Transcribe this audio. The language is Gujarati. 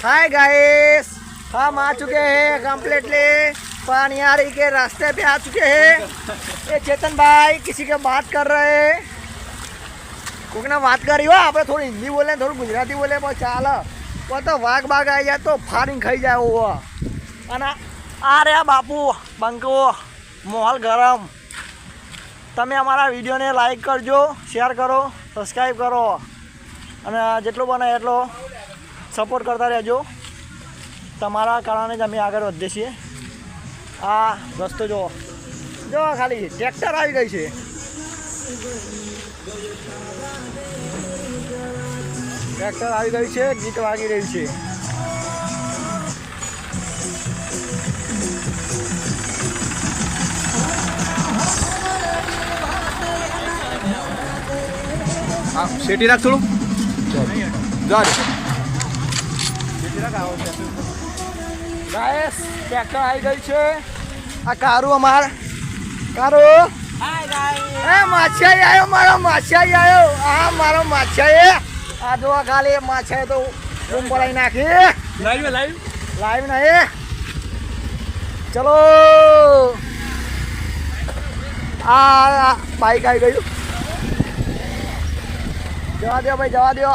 हाय गाइस, हम आ चुके हैं कम्प्लीटली पानियारी के रास्ते पे आ चुके हैं। ये चेतन भाई किसी के बात कर रहे हैं, कोई ना बात करी हो आप थोड़ी हिंदी बोले थोड़ी गुजराती बोले पर चाल वो तो वाघ बाघ आई जाए तो फारिंग खाई जाए वो आ रहा बापू बंको माहौल गरम। તમે અમારા વિડીયોને લાઈક કરજો, શેર કરો, સબસ્ક્રાઈબ કરો અને જેટલો બને એટલો સપોર્ટ કરતા રહેજો। તમારા કારણે જ અમે આગળ વધીએ છીએ। આ રસ્તો જો જો ખાલી ટ્રેક્ટર આવી ગઈ છે, ટ્રેક્ટર આવી ગઈ છે, ગીત વાગી રહ્યું છે। हाँ शेटी राख थोड़ू जा ગાઈસ ટ્રેક્ટર આવી ગઈ છે। આ કારું અમાર કારું એ માછાઈ આવ્યો, મારો માછાઈ આવ્યો, આ મારો માછાઈ। આ જો ખાલી માછાઈ તો બૂમ પડાઈ નાખી। लाइव लाइव લાઈવ નહીં, ચલો આ બાઈક આવી ગયું, જવા દો ભાઈ, જવા દો।